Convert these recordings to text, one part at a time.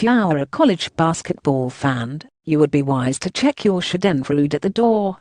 If you are a college basketball fan, you would be wise to check your schadenfreude at the door.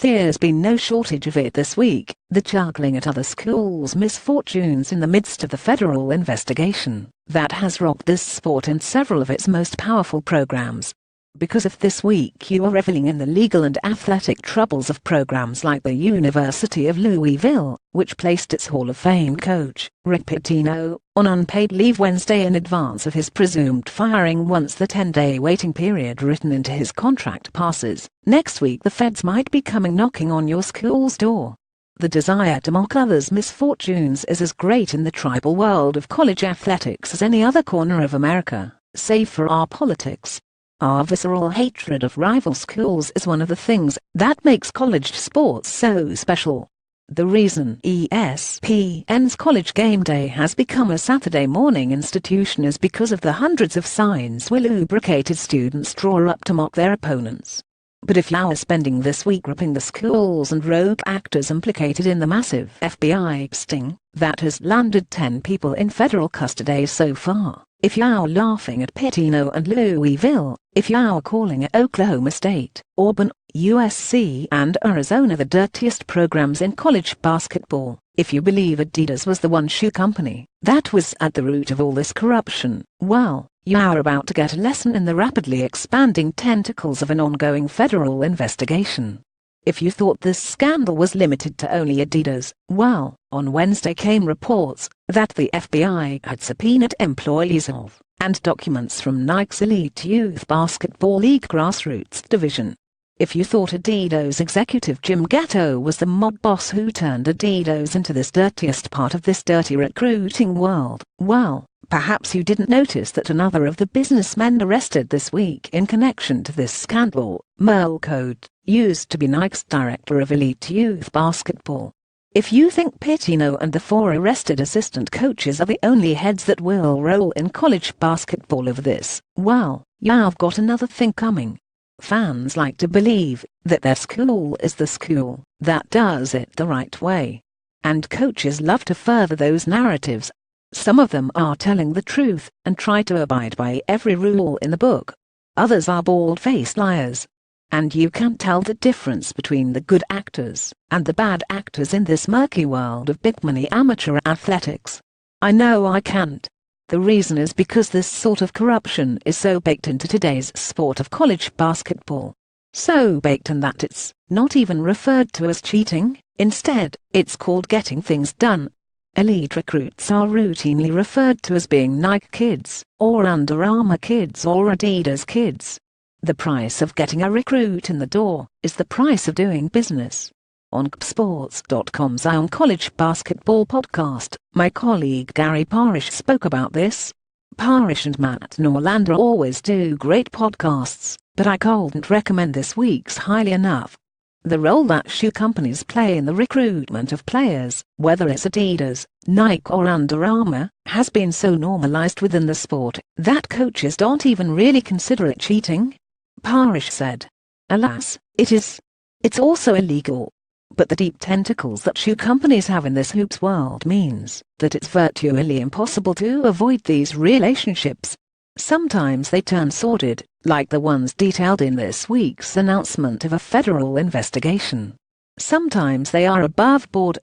There's been no shortage of it this week, the juggling at other schools' misfortunes in the midst of the federal investigation that has rocked this sport and several of its most powerful programs. Because if this week you are reveling in the legal and athletic troubles of programs like the University of Louisville, which placed its Hall of Fame coach, Rick Pitino, on unpaid leave Wednesday in advance of his presumed firing once the 10-day waiting period written into his contract passes, next week the feds might be coming knocking on your school's door. The desire to mock others' misfortunes is as great in the tribal world of college athletics as any other corner of America, save for our politics. Our visceral hatred of rival schools is one of the things that makes college sports so special. The reason ESPN's College Game Day has become a Saturday morning institution is because of the hundreds of signs well-lubricated students draw up to mock their opponents. But if you are spending this week ripping the schools and rogue actors implicated in the massive FBI sting that has landed 10 people in federal custody so far, if you are laughing at Pitino and Louisville, if you are calling at Oklahoma State, Auburn, USC and Arizona the dirtiest programs in college basketball, if you believe Adidas was the one shoe company that was at the root of all this corruption, well, you are about to get a lesson in the rapidly expanding tentacles of an ongoing federal investigation. If you thought this scandal was limited to only Adidas, well, on Wednesday came reports that the FBI had subpoenaed employees of and documents from Nike's Elite Youth Basketball League grassroots division. If you thought Adidas executive Jim Gatto was the mob boss who turned Adidas into this dirtiest part of this dirty recruiting world, well, perhaps you didn't notice that another of the businessmen arrested this week in connection to this scandal, Merle Code, used to be Nike's director of elite youth basketball. If you think Pitino and the 4 arrested assistant coaches are the only heads that will roll in college basketball over this, well, you've got another thing coming. Fans like to believe that their school is the school that does it the right way. And coaches love to further those narratives. Some of them are telling the truth and try to abide by every rule in the book. Others are bald-faced liars. And you can't tell the difference between the good actors and the bad actors in this murky world of big-money amateur athletics. I know I can't. The reason is because this sort of corruption is so baked into today's sport of college basketball. So baked in that it's not even referred to as cheating, instead, it's called getting things done. Elite recruits are routinely referred to as being Nike kids, or Under Armour kids or Adidas kids. The price of getting a recruit in the door is the price of doing business. On sports.com's Eye on College Basketball podcast, my colleague Gary Parrish spoke about this. Parrish and Matt Norlander always do great podcasts, but I couldn't recommend this week's highly enough. The role that shoe companies play in the recruitment of players, whether it's Adidas, Nike or Under Armour, has been so normalized within the sport that coaches don't even really consider it cheating. Parrish said, "Alas, it is. It's also illegal. But the deep tentacles that shoe companies have in this hoops world means that it's virtually impossible to avoid these relationships. Sometimes they turn sordid, like the ones detailed in this week's announcement of a federal investigation. Sometimes they are above board.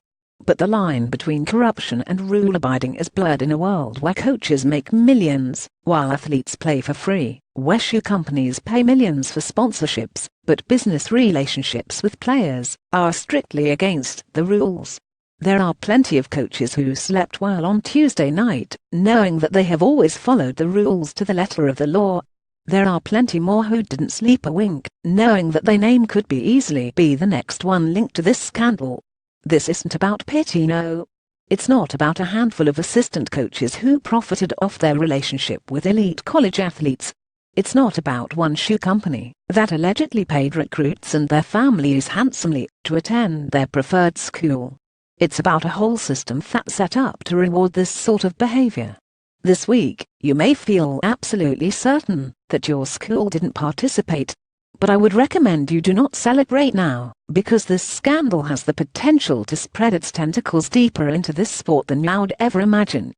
But the line between corruption and rule-abiding is blurred in a world where coaches make millions, while athletes play for free, where shoe companies pay millions for sponsorships, but business relationships with players are strictly against the rules. There are plenty of coaches who slept well on Tuesday night, knowing that they have always followed the rules to the letter of the law. There are plenty more who didn't sleep a wink, knowing that their name could easily be the next one linked to this scandal. This isn't about Pitino. It's not about a handful of assistant coaches who profited off their relationship with elite college athletes. It's not about one shoe company that allegedly paid recruits and their families handsomely to attend their preferred school. It's about a whole system that's set up to reward this sort of behavior. This week, you may feel absolutely certain that your school didn't participate. But I would recommend you do not celebrate now, because this scandal has the potential to spread its tentacles deeper into this sport than you would ever imagine.